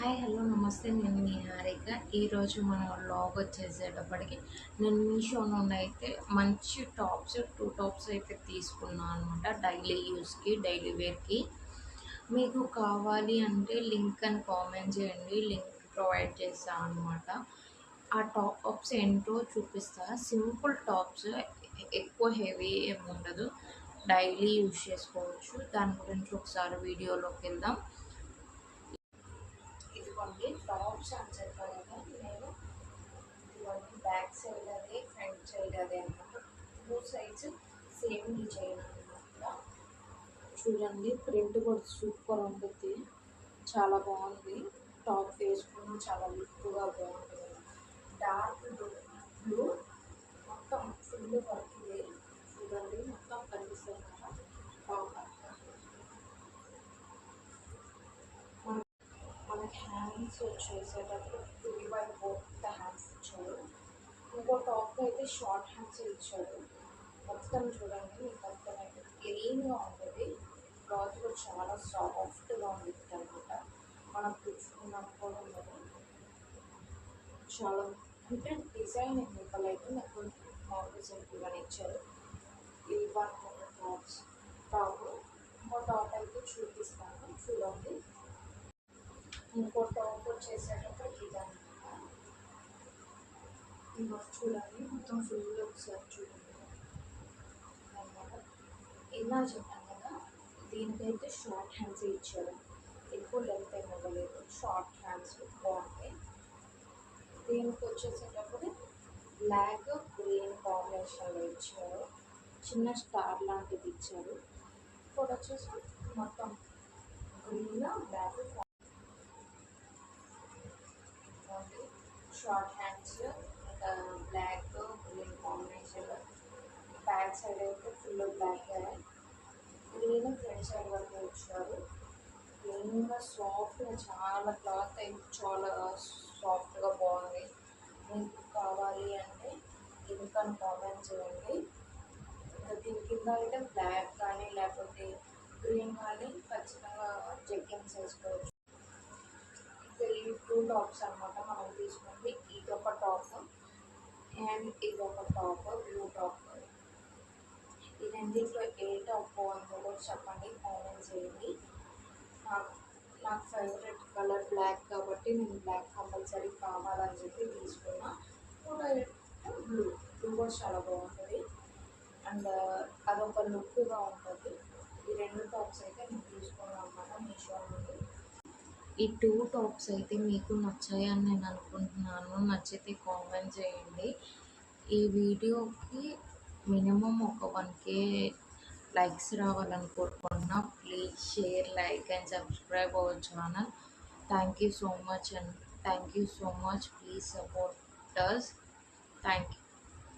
Hi hello నమస్తే నేను మీ హారిక. ఈరోజు మనం వ్లాగ్ వచ్చేసేటప్పటికి నేను మీషో నుండి అయితే మంచి టాప్స్ 2 టాప్స్ అయితే తీసుకున్నాను అనమాట. డైలీ యూస్కి డైలీ వేర్కి. మీకు కావాలి అంటే లింక్ అని కామెంట్ చేయండి, లింక్ ప్రొవైడ్ చేస్తాను అనమాట. ఆ టాప్స్ ఏంటో చూపిస్తా. సింపుల్ టాప్స్, ఎక్కువ హెవీ ఏమి ఉండదు, డైలీ యూస్ చేసుకోవచ్చు. దాని గురించి ఒకసారి వీడియోలోకి వెళ్దాం. ఇదిగోండి టాప్స్ అని చెప్పాను కదా నేను. ఇదిగోండి బ్యాక్ సైడ్ అదే, ఫ్రంట్ సైడ్ అదే అనమాట. 2 సైడ్స్ సేమ్ డిజైన్ అనమాట. చూడండి ప్రింట్ కూడా సూపర్ ఉంటుంది, చాలా బాగుంది. టాప్ వేసుకున్న చాలా లుక్గా బాగుంటుంది. డార్క్ బ్లూ, మొత్తం ఫుల్ వర్క్ ఇది. చూడండి మొత్తం కనిపిస్తుంది కదా టాప్ అంతా. మనకి హ్యాండ్స్ వచ్చేసేటప్పుడు 3/4 హ్యాండ్స్ ఇచ్చాడు. ఇంకో టాప్ అయితే షార్ట్ హ్యాండ్స్ ఇచ్చాడు. మొత్తం చూడండి మీకు అర్థమైతే క్లీన్గా ఉంటుంది. క్లాత్ కూడా చాలా సాఫ్ట్గా ఉంటుంది అనమాట. మనం కూర్చుకున్నప్పుడు కూడా ఉండదు. చాలా అంటే డిజైన్ అయితే నాకు మామూలు సింపుల్గానే ఇచ్చారు. ఇవి వన్ టాప్. ఇంకో టాప్ అయితే చూపిస్తాను చూడండి. ఇంకో టాప్ వచ్చేసేటప్పుడు ఇదన్నమాట. ఇంకా చూడండి మొత్తం ఫుల్ ఒకసారి చూడండి అనమాట. ఇలా చెప్పాను కదా, దీనికైతే షార్ట్ హ్యాండ్స్ ఇచ్చాడు. ఎక్కువ లెంత్ ఏమి ఇవ్వలేదు, షార్ట్ హ్యాండ్స్ బాగుంటాయి. దీనికి వచ్చేసేటప్పుడు బ్లాక్ గ్రీన్ కాంబినేషన్లో ఇచ్చారు. చిన్న స్టార్ లాంటిది ఇచ్చారు. ఇప్పుడు వచ్చేసి మొత్తం గ్రీన్ బ్లాక్ షార్ట్ హ్యాండ్స్, ఇంకా black green combination. Back side అయితే full black, green front side వరకు ఇచ్చారు. క్లీన్గా సాఫ్ట్గా, చాలా క్లాత్ అయితే చాలా సాఫ్ట్గా బాగుంది. మీకు కావాలి అంటే లింక్ అని కామెంట్ చేయండి. దీని కింద అయితే బ్లాక్ కానీ లేకపోతే గ్రీన్ కానీ ఖచ్చితంగా జెగ్గిన్స్ వేసుకోవచ్చు. ఈ 2 టాప్స్ అనమాట మనం తీసుకుంది. ఇదొక టాప్ అండ్ ఇదొక టాప్, బ్లూ టాప్. ఈ రెండింటిలో ఏ టాప్ బాగుందో కూడా చెప్పండి, కామెంట్ చేయండి. నాకు నాకు ఫేవరెట్ కలర్ బ్లాక్ కాబట్టి నేను బ్లాక్ కంపల్సరీ కావాలని చెప్పి తీసుకున్నా. కూడా బ్లూ బ్లూ కూడా చాలా బాగుంటుంది అండ్ అదొక లుక్గా ఉంటుంది. ఈ 2 టాప్స్ అయితే నేను తీసుకున్నాను అనమాట మీషో నుండి. ఈ 2 టాప్స్ అయితే మీకు నచ్చాయని నేను అనుకుంటున్నాను. నచ్చితే కామెంట్ చేయండి. ఈ వీడియోకి మినిమం ఒక 1K లైక్స్ రావాలని కోరుకుంటున్నా. Please share, like and subscribe our channel. Thank you so much and thank you so much. Please support us. Thank you.